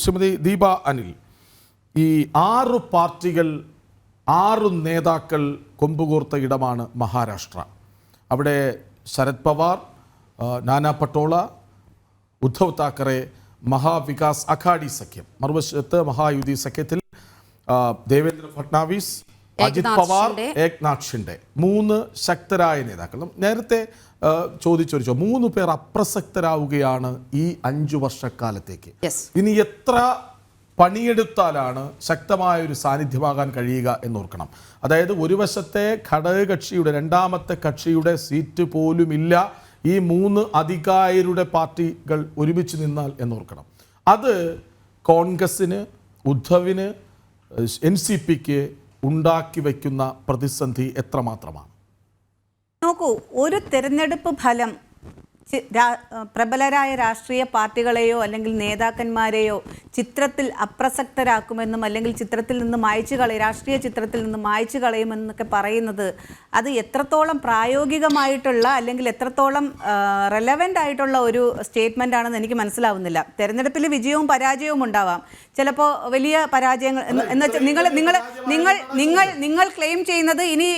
ശ്രീമതി ദീപ അനിൽ, ഈ 6 പാർട്ടികൾ 6 നേതാക്കൾ കൊമ്പുകോർത്ത ഇടമാണ് മഹാരാഷ്ട്ര. അവിടെ ശരത് പവാർ, നാനാ പട്ടോള, ഉദ്ധവ് താക്കറെ, മഹാവികാസ് അഘാഡി സഖ്യം, മറുവശത്ത് മഹായുതി സഖ്യത്തിൽ ദേവേന്ദ്ര ഫട്നാവിസ്, അജിത് പവാർ, ഏക്നാഥ് ഷിൻഡെ, 3 ശക്തരായ നേതാക്കൾ. നേരത്തെ ചോദിച്ചൊരു 3 പേർ അപ്രസക്തരാവുകയാണ് ഈ 5 വർഷക്കാലത്തേക്ക്. ഇനി എത്ര പണിയെടുത്താലാണ് ശക്തമായ ഒരു സാന്നിധ്യമാകാൻ കഴിയുക എന്നോർക്കണം. അതായത് ഒരു വശത്തെ ഘടകകക്ഷിയുടെ, രണ്ടാമത്തെ കക്ഷിയുടെ സീറ്റ് പോലുമില്ല ഈ 3 അധികായരുടെ പാർട്ടികൾ ഒരുമിച്ച് നിന്നാൽ എന്നോർക്കണം. അത് കോൺഗ്രസിന്, ഉദ്ധവിന്, NCPക്ക് ഉണ്ടാക്കി വയ്ക്കുന്ന പ്രതിസന്ധി എത്രമാത്രമാണ്? നോക്കൂ, ഒരു തെരഞ്ഞെടുപ്പ് ഫലം പ്രബലരായ രാഷ്ട്രീയ പാർട്ടികളെയോ അല്ലെങ്കിൽ നേതാക്കന്മാരെയോ ചിത്രത്തിൽ അപ്രസക്തരാക്കുമെന്നും അല്ലെങ്കിൽ ചിത്രത്തിൽ നിന്ന് മായ്ച്ചു കളയും, രാഷ്ട്രീയ ചിത്രത്തിൽ നിന്ന് മായ്ച്ചു കളയുമെന്നൊക്കെ പറയുന്നത് അത് എത്രത്തോളം പ്രായോഗികമായിട്ടുള്ള അല്ലെങ്കിൽ എത്രത്തോളം റെലവൻ്റ് ആയിട്ടുള്ള ഒരു സ്റ്റേറ്റ്മെൻ്റ് ആണെന്ന് എനിക്ക് മനസ്സിലാവുന്നില്ല. തെരഞ്ഞെടുപ്പിൽ വിജയവും പരാജയവും ഉണ്ടാവാം, ചിലപ്പോൾ വലിയ പരാജയങ്ങൾ എന്ന് വെച്ചാൽ നിങ്ങൾ ക്ലെയിം ചെയ്യുന്നത് ഇനി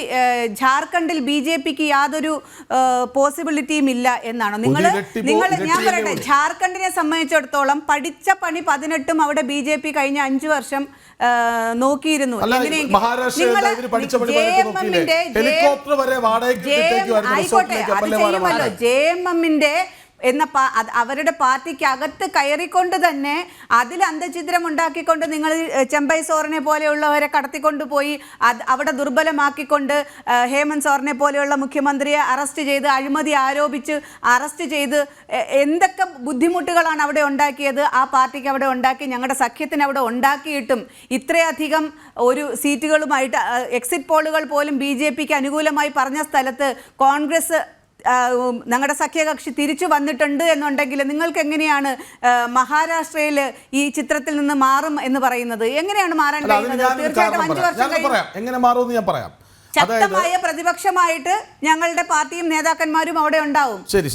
ജാർഖണ്ഡിൽ BJPക്ക് യാതൊരു പോസിബിലിറ്റിയും ഇല്ല എന്നാണ്. ഞാൻ പറയട്ടെ, ജാർഖണ്ഡിനെ സംബന്ധിച്ചിടത്തോളം പഠിച്ച പണി 18ഉം അവിടെ BJP കഴിഞ്ഞ 5 വർഷം നോക്കിയിരുന്നു. ആയിക്കോട്ടെ, അത് ചെയ്യുമല്ലോ. JMMന്റെ എന്ന അവരുടെ പാർട്ടിക്ക് അകത്ത് കയറിക്കൊണ്ട് തന്നെ അതിൽ അന്തഛിദ്രം ഉണ്ടാക്കിക്കൊണ്ട് നിങ്ങൾ ചെമ്പൈ സോറിനെ പോലെയുള്ളവരെ കടത്തിക്കൊണ്ടുപോയി അവിടെ ദുർബലമാക്കിക്കൊണ്ട് ഹേമന്ത് സോറിനെ പോലെയുള്ള മുഖ്യമന്ത്രിയെ അറസ്റ്റ് ചെയ്ത്, അഴിമതി ആരോപിച്ച് അറസ്റ്റ് ചെയ്ത് എന്തൊക്കെ ബുദ്ധിമുട്ടുകളാണ് അവിടെ ഉണ്ടാക്കിയത്, ആ പാർട്ടിക്ക് അവിടെ ഉണ്ടാക്കി, ഞങ്ങളുടെ സഖ്യത്തിന് അവിടെ ഉണ്ടാക്കിയിട്ടും ഇത്രയധികം ഒരു സീറ്റുകളുമായിട്ട് എക്സിറ്റ് പോളുകൾ പോലും BJPക്ക് അനുകൂലമായി പറഞ്ഞ സ്ഥലത്ത് കോൺഗ്രസ് ഞങ്ങളുടെ സഖ്യകക്ഷി തിരിച്ചു വന്നിട്ടുണ്ട് എന്നുണ്ടെങ്കിൽ നിങ്ങൾക്ക് എങ്ങനെയാണ് മഹാരാഷ്ട്രയിൽ ഈ ചിത്രത്തിൽ നിന്ന് മാറും എന്ന് പറയുന്നത്? എങ്ങനെയാണ് മാറാൻ കഴിയുന്നത്? തീർച്ചയായിട്ടും 5 വർഷം എങ്ങനെ മാറുമെന്ന് ഞാൻ പറയാം. ശക്തമായ പ്രതിപക്ഷമായിട്ട് ഞങ്ങളുടെ പാർട്ടിയും നേതാക്കന്മാരും അവിടെ ഉണ്ടാവും. ശരി.